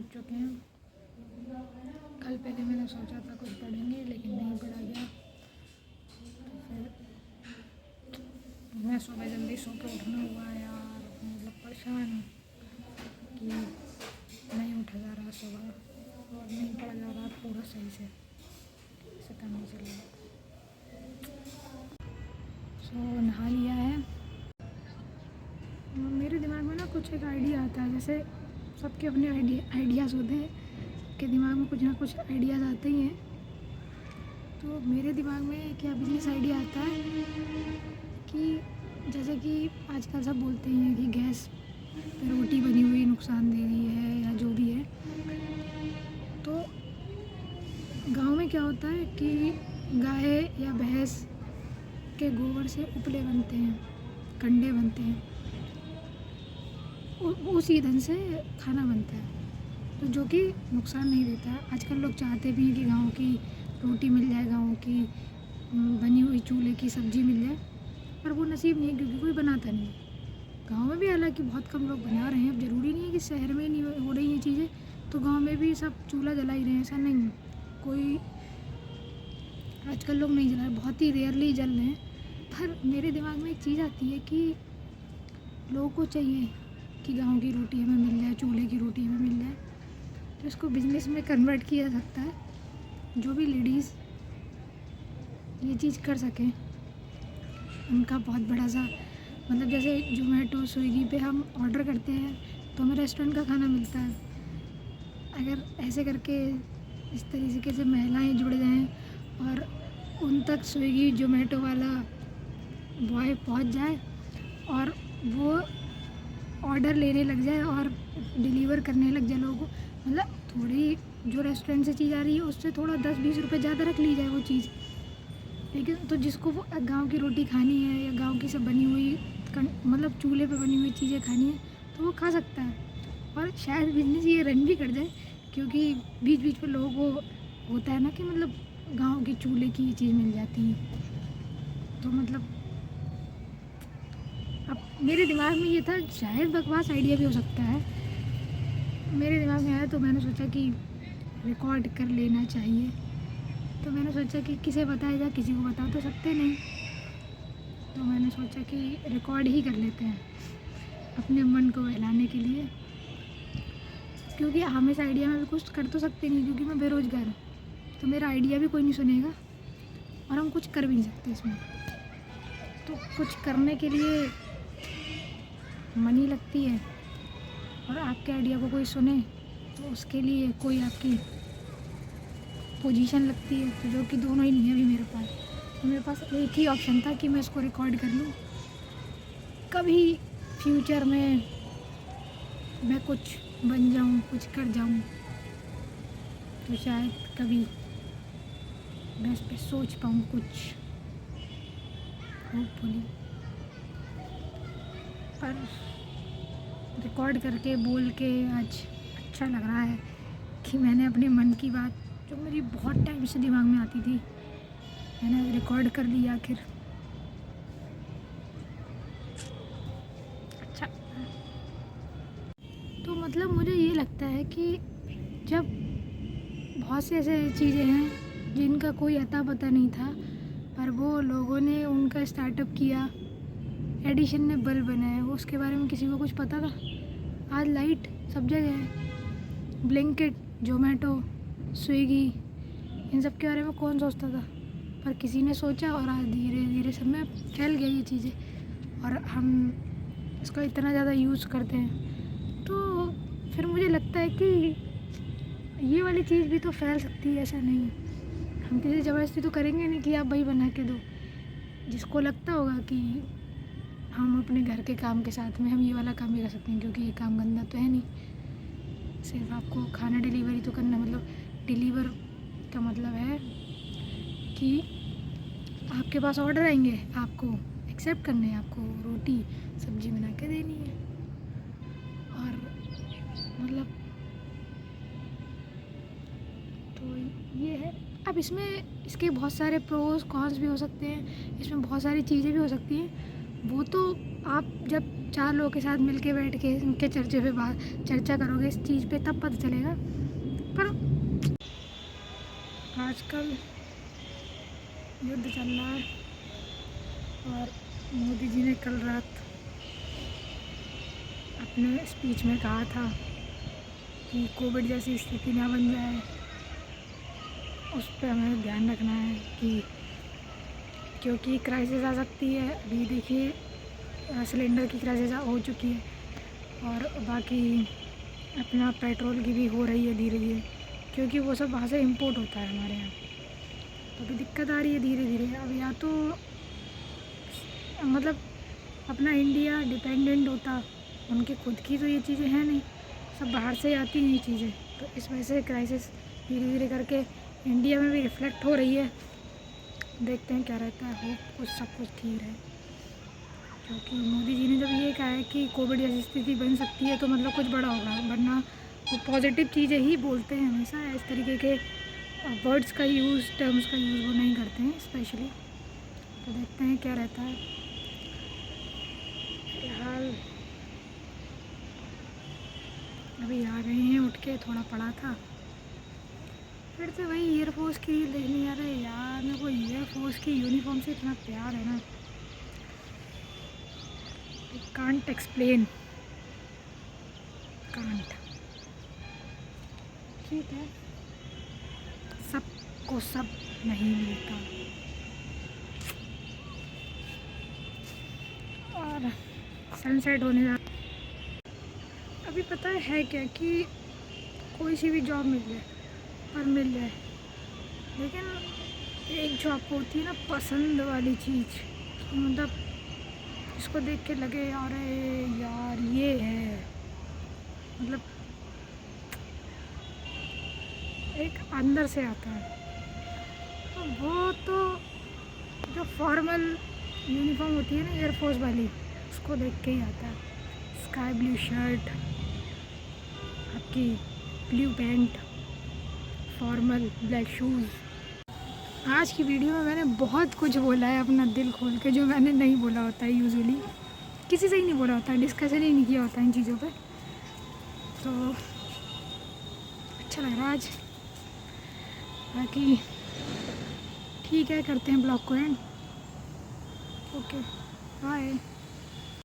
उठ चुके हैं। कल पहले मैंने सोचा था कुछ पढ़ेंगे लेकिन नहीं पढ़ा गया, तो फिर मैं सुबह जल्दी सो के उठना हुआ यार। मतलब परेशान हूँ कि नहीं उठा जा रहा सुबह और नहीं पढ़ा जा रहा पूरा सही से, ऐसे काम नहीं चल रहा। नहा लिया है। मेरे दिमाग में ना कुछ एक आइडिया आता है, जैसे सबके अपने आइडियाज़ होते हैं, सबके दिमाग में कुछ ना कुछ आइडियाज़ आते ही हैं। तो मेरे दिमाग में क्या बिजनेस आइडिया आता है कि जैसे कि आजकल सब बोलते हैं कि गैस पे रोटी बनी हुई नुकसान दे रही है या जो भी है। तो गांव में क्या होता है कि गाय या भैंस के गोबर से उपले बनते हैं, कंडे बनते हैं, उस ईंधन से खाना बनता है, तो जो कि नुकसान नहीं देता है। आजकल लोग चाहते भी हैं कि गांव की रोटी मिल जाए, गांव की बनी हुई चूल्हे की सब्ज़ी मिल जाए, पर वो नसीब नहीं है क्योंकि कोई बनाता नहीं है। गांव में भी हालांकि बहुत कम लोग बना रहे हैं, अब ज़रूरी नहीं है कि शहर में नहीं हो रही ये चीज़ें, तो गांव में भी सब चूल्हा जला ही रहे हैं, ऐसा नहीं है। कोई आजकल लोग नहीं जला रहे, बहुत ही रेयरली जल रहे हैं। पर मेरे दिमाग में एक चीज़ आती है कि लोगों को चाहिए कि गांव की रोटी हमें मिल जाए, चूल्हे की रोटी हमें मिल जाए, तो इसको बिज़नेस में कन्वर्ट किया जा सकता है। जो भी लेडीज़ ये चीज़ कर सकें, उनका बहुत बड़ा सा मतलब, जैसे जोमेटो स्विगी पे हम ऑर्डर करते हैं तो हमें रेस्टोरेंट का खाना मिलता है। अगर ऐसे करके इस तरीके से महिलाएं जुड़ जाएं और उन तक स्विगी जोमेटो वाला बॉय पहुंच जाए और वो ऑर्डर लेने लग जाए और डिलीवर करने लग जाए लोगों को, मतलब थोड़ी जो रेस्टोरेंट से चीज़ आ रही है उससे थोड़ा 10-20 रुपये ज़्यादा रख ली जाए वो चीज़, लेकिन तो जिसको वो गांव की रोटी खानी है या गांव की सब बनी हुई मतलब चूल्हे पे बनी हुई चीज़ें खानी है तो वो खा सकता है। और शायद बिजनेस ये रन भी कर जाए, क्योंकि बीच बीच पे लोगों को होता है ना कि मतलब गांव की चूल्हे की चीज़ मिल जाती है। तो मतलब अब मेरे दिमाग में ये था, शायद बकवास आइडिया भी हो सकता है, मेरे दिमाग में आया तो मैंने सोचा कि रिकॉर्ड कर लेना चाहिए। तो मैंने सोचा कि किसे बताया जाए, किसी को बता तो सकते नहीं, तो मैंने सोचा कि रिकॉर्ड ही कर लेते हैं अपने मन को बहलाने के लिए, क्योंकि हम इस आइडिया में भी कुछ कर तो सकते नहीं, क्योंकि मैं बेरोज़गार हूँ, तो मेरा आइडिया भी कोई नहीं सुनेगा और हम कुछ कर भी नहीं सकते इसमें। तो कुछ करने के लिए मनी लगती है और आपके आइडिया को कोई सुने तो उसके लिए कोई आपकी पोजीशन लगती है, तो जो कि दोनों ही नहीं है अभी मेरे पास। तो मेरे पास एक ही ऑप्शन था कि मैं इसको रिकॉर्ड कर लूँ, कभी फ्यूचर में मैं कुछ बन जाऊँ, कुछ कर जाऊँ, तो शायद कभी मैं इस पर सोच पाऊँ कुछ, होपफुली। पर रिकॉर्ड करके बोल के आज अच्छा लग रहा है कि मैंने अपने मन की बात, जो मेरी बहुत टाइम से दिमाग में आती थी, मैंने रिकॉर्ड कर लिया आखिर। अच्छा, तो मतलब मुझे ये लगता है कि जब बहुत से ऐसे चीज़ें हैं जिनका कोई अता पता नहीं था, पर वो लोगों ने उनका स्टार्टअप किया, एडिशन ने बल्ब बनाया, वो उसके बारे में किसी को कुछ पता था? आज लाइट सब जगह है, ब्लिंकिट, जोमेटो, स्विगी, इन सब के बारे में कौन सोचता था? पर किसी ने सोचा और आज धीरे धीरे सब में फैल गया ये चीज़ें और हम इसको इतना ज़्यादा यूज़ करते हैं। तो फिर मुझे लगता है कि ये वाली चीज़ भी तो फैल सकती है, ऐसा नहीं है। हम किसी ज़बरदस्ती तो करेंगे नहीं कि आप वही बना के दो। जिसको लगता होगा कि हम अपने घर के काम के साथ में हम ये वाला काम भी कर सकते हैं, क्योंकि ये काम गंदा तो है नहीं, सिर्फ आपको खाना डिलीवरी तो करना, मतलब डिलीवर का मतलब है कि आपके पास ऑर्डर आएंगे, आपको एक्सेप्ट करने हैं, आपको रोटी सब्जी बना के देनी है। और मतलब तो ये है। अब इसमें इसके बहुत सारे प्रोज कॉन्स भी हो सकते हैं, इसमें बहुत सारी चीज़ें भी हो सकती हैं। वो तो आप जब 4 लोगों के साथ मिल के बैठ के इनके चर्चे पे बात चर्चा करोगे इस चीज़ पे, तब पता चलेगा। पर आजकल युद्ध चल रहा है और मोदी जी ने कल रात अपने स्पीच में कहा था कि कोविड जैसी स्थिति ना बन जाए, उस पर हमें ध्यान रखना है कि क्योंकि क्राइसिस आ सकती है। अभी देखिए सिलेंडर की क्राइसिस हो चुकी है और बाकी अपना पेट्रोल की भी हो रही है धीरे धीरे, क्योंकि वो सब वहाँ से इंपोर्ट होता है हमारे यहाँ। तो अभी दिक्कत आ रही है धीरे धीरे। अब या तो मतलब अपना इंडिया डिपेंडेंट होता, उनकी खुद की तो ये चीज़ें हैं नहीं, सब बाहर से आती हैं ये चीज़ें। तो इस वजह से क्राइसिस धीरे धीरे करके इंडिया में भी रिफ्लेक्ट हो रही है। देखते हैं क्या रहता है, होप कुछ सब कुछ ठीक रहे, क्योंकि मोदी जी ने जब ये कहा है कि कोविड जैसी स्थिति बन सकती है तो मतलब कुछ बड़ा होगा, वरना वो पॉजिटिव चीज़ें ही बोलते हैं हमेशा। इस तरीके के वर्ड्स का यूज़, टर्म्स का यूज़ वो नहीं करते हैं स्पेशली। तो देखते हैं क्या रहता है। फिलहाल अभी आ गए हैं, उठ के थोड़ा पढ़ा था, फिर से वही एयरफोर्स की देखने आ रहे यार। मेरे को एयरफोर्स की यूनिफॉर्म से इतना प्यार है ना, कांट एक्सप्लेन, कांट। ठीक है, सबको सब नहीं मिलता। और सनसेट होने जा, अभी पता है क्या कि कोई सी भी जॉब मिल जाए, पर मिल जाए, लेकिन एक जॉब होती है ना पसंद वाली चीज़, मतलब इसको देख के लगे अरे यार ये है, मतलब एक अंदर से आता है। तो वो तो जो फॉर्मल यूनिफॉर्म होती है ना एयरफोर्स वाली, उसको देख के ही आता है। स्काई ब्लू शर्ट, आपकी blue pant, formal black shoes. आज की वीडियो में मैंने बहुत कुछ बोला है अपना दिल खोल के, जो मैंने नहीं बोला होता है यूजुअली, किसी से ही नहीं बोला होता है, डिस्कशन ही नहीं किया होता है इन चीज़ों पे। तो अच्छा लग रहा है आज। बाकी ठीक है, करते हैं ब्लॉग को एंड। Okay bye.